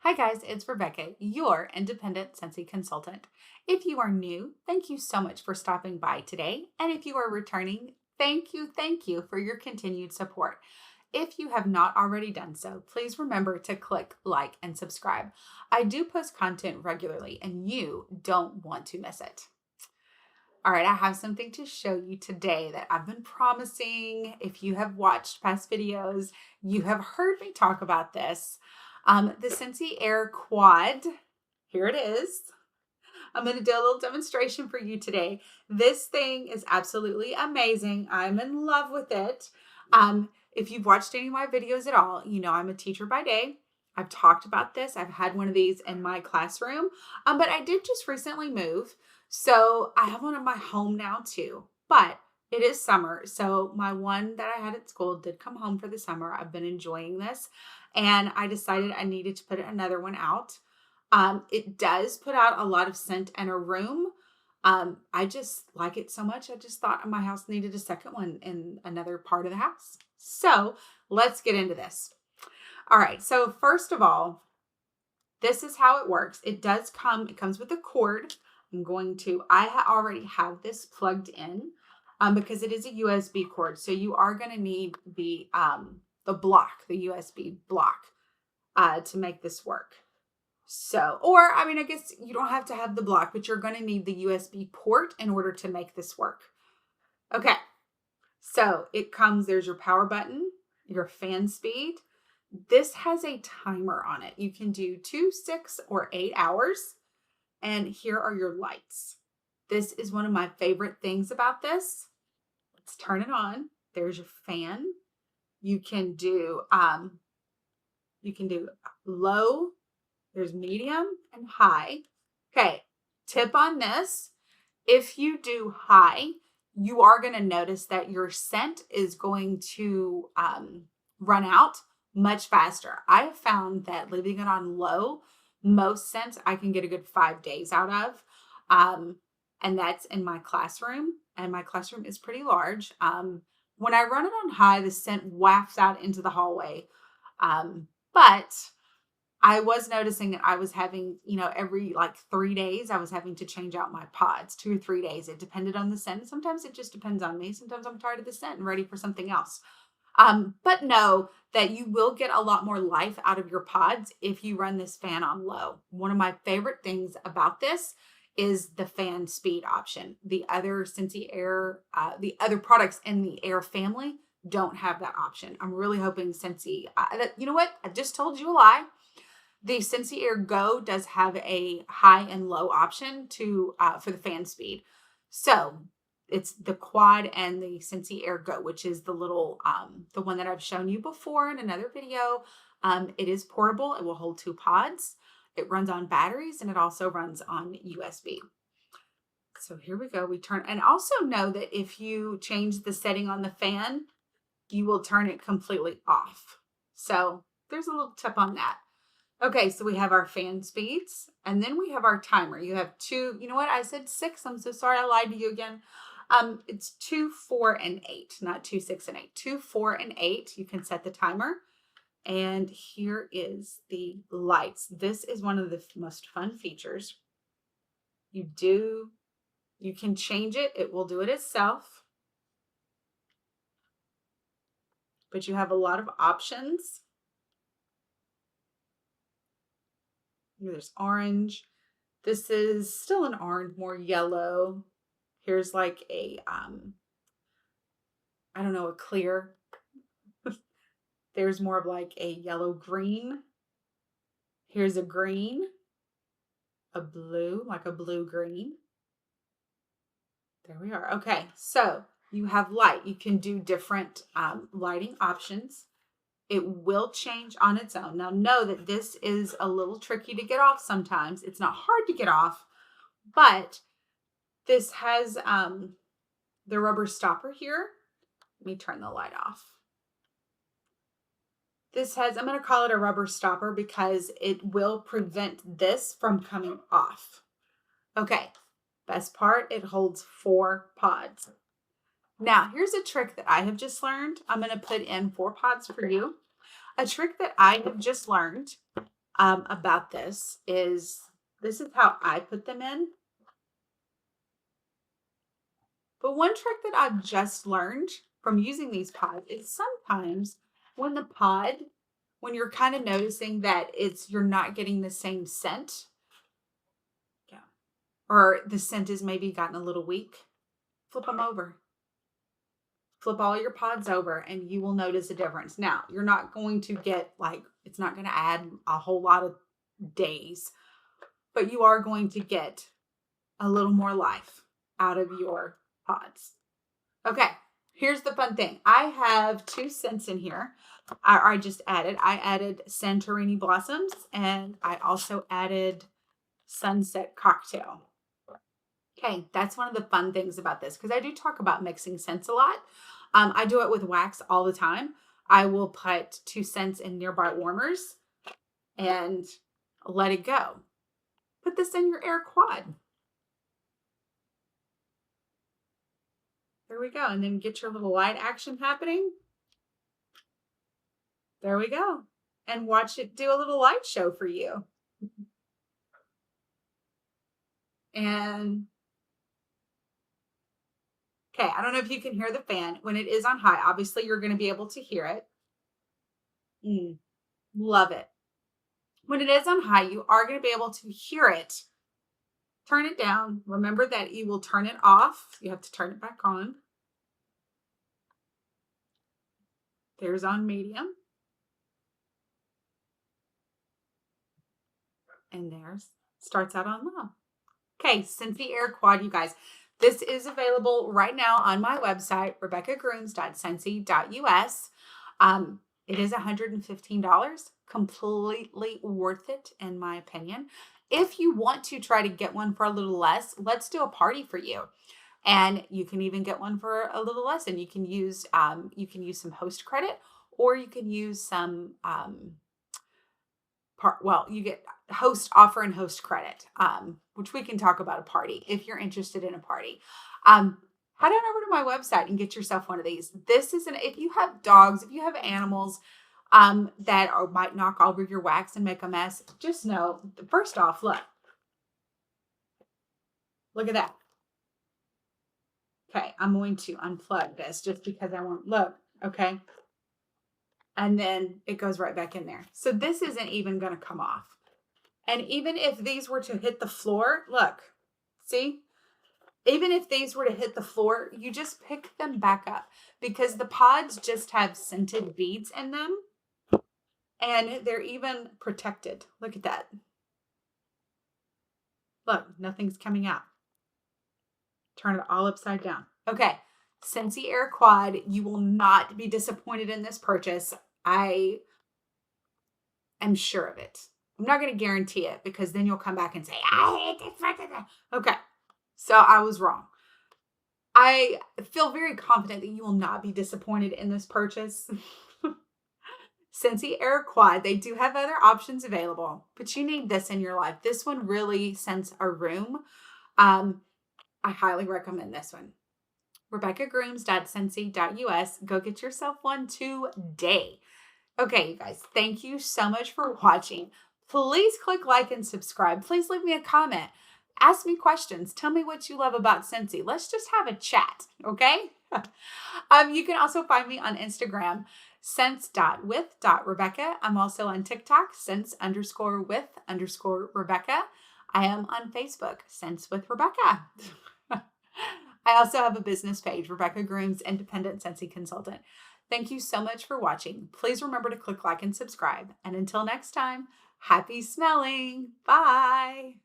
Hi guys, it's Rebecca, your independent Scentsy consultant. If you are new, thank you so much for stopping by today. And if you are returning, thank you for your continued support. If you have not already done so, please remember to click like and subscribe. I do post content regularly and you don't want to miss it. All right, I have something to show you today that I've been promising. If you have watched past videos, you have heard me talk about this. The Scentsy Air Quad, here it is. I'm going to do a little demonstration for you today. This thing is absolutely amazing. I'm in love with it. If you've watched any of my videos at all, you know I'm a teacher by day. I've talked about this. I've had one of these in my classroom, but I did just recently move. So I have one in my home now too, but it is summer. So my one that I had at school did come home for the summer. I've been enjoying this and I decided I needed to put another one out. It does put out a lot of scent in a room. I just like it so much. I just thought my house needed a second one in another part of the house. So let's get into this. All right. So first of all, this is how it works. It comes with a cord. I already have this plugged in because it is a USB cord. So you are going to need the USB block to make this work. So, I guess you don't have to have the block, but you're going to need the USB port in order to make this work. Okay. So there's your power button, your fan speed. This has a timer on it. You can do 2, 6, or 8 hours. And here are your lights. This is one of my favorite things about this. Let's turn it on. There's your fan. You can do low, there's medium and high. Okay, tip on this. If you do high, you are going to notice that your scent is going to run out much faster. I have found that leaving it on low, most scents I can get a good 5 days out of. And that's in my classroom. And my classroom is pretty large. When I run it on high, the scent wafts out into the hallway. But I was noticing that I was having, every 3 days, I was having to change out my pods, 2 or 3 days. It depended on the scent. Sometimes it just depends on me. Sometimes I'm tired of the scent and ready for something else. But know that you will get a lot more life out of your pods if you run this fan on low. One of my favorite things about this is the fan speed option. The other Scentsy Air, the other products in the Air family don't have that option. I'm really hoping Scentsy, you know what? I just told you a lie. The Scentsy Air Go does have a high and low option for the fan speed. So it's the Quad and the Scentsy Air Go, which is the little, the one that I've shown you before in another video. It is portable. It will hold 2 pods. It runs on batteries and it also runs on USB. So here we go. And also know that if you change the setting on the fan, you will turn it completely off. So there's a little tip on that. Okay, so we have our fan speeds, and then we have our timer. You have 2, you know what? I said 6. I'm so sorry I lied to you again. It's 2, 4, and 8, not 2, 6, and 8. 2, 4, and 8, you can set the timer. And here is the lights. This is one of the most fun features. You can change it. It will do it itself. But you have a lot of options. There's orange. This is still an orange, more yellow. Here's like a, a clear. There's more of like a yellow green. Here's a green, a blue, like a blue green. There we are. Okay, so you have light. You can do different lighting options. It will change on its own. Now know that this is a little tricky to get off sometimes. It's not hard to get off, but this has the rubber stopper here. Let me turn the light off. I'm going to call it a rubber stopper because it will prevent this from coming off. Okay, best part, it holds 4 pods. Now, here's a trick that I have just learned. I'm going to put in 4 pods for you. A trick that I have just learned about this is how I put them in. But one trick that I've just learned from using these pods is sometimes when when you're kind of noticing that you're not getting the same scent, yeah, or the scent is maybe gotten a little weak, flip them over. Flip all your pods over and you will notice a difference. Now, you're not going to get it's not going to add a whole lot of days, but you are going to get a little more life out of your pods. Okay, here's the fun thing. I have 2 scents in here. I added Santorini Blossoms, and I also added Sunset Cocktail. Okay, that's one of the fun things about this because I do talk about mixing scents a lot. I do it with wax all the time. I will put 2 scents in nearby warmers and let it go. Put this in your Air Quad. There we go. And then get your little light action happening. There we go. And watch it do a little light show for you. And okay, I don't know if you can hear the fan. When it is on high, obviously you're going to be able to hear it. Love it. When it is on high, you are going to be able to hear it. Turn it down. Remember that you will turn it off. You have to turn it back on. There's on medium. And there's starts out on low. Okay, Scentsy Air Quad, you guys. This is available right now on my website, rebeccagrooms.scentsy.us. It is $115, completely worth it in my opinion. If you want to try to get one for a little less, let's do a party for you. And you can even get one for a little less, and you can use some host credit, or you can use some you get host offer and host credit, which we can talk about a party if you're interested in a party. Head on over to my website and get yourself one of these. This is if you have dogs, if you have animals that might knock over your wax and make a mess, just know, first off, look at that. Okay, I'm going to unplug this just because I want, look, okay. And then it goes right back in there. So this isn't even going to come off. And even if these were to hit the floor, look, see? Even if these were to hit the floor, you just pick them back up because the pods just have scented beads in them and they're even protected. Look at that. Look, nothing's coming out. Turn it all upside down. Okay, Scentsy Air Quad, you will not be disappointed in this purchase. I am sure of it. I'm not going to guarantee it because then you'll come back and say, I hate it. Okay, so I was wrong. I feel very confident that you will not be disappointed in this purchase. Scentsy Air Quad, they do have other options available, but you need this in your life. This one really scents a room. I highly recommend this one. RebeccaGrooms.scentsy.us. Go get yourself one today. Okay, you guys, thank you so much for watching. Please click like and subscribe. Please leave me a comment. Ask me questions. Tell me what you love about Scentsy. Let's just have a chat, okay? You can also find me on Instagram, scents.with.rebecca. I'm also on TikTok, scents_with_Rebecca. I am on Facebook, Scents with Rebecca. I also have a business page, Rebecca Grooms, Independent Scentsy Consultant. Thank you so much for watching. Please remember to click like and subscribe. And until next time, happy smelling. Bye.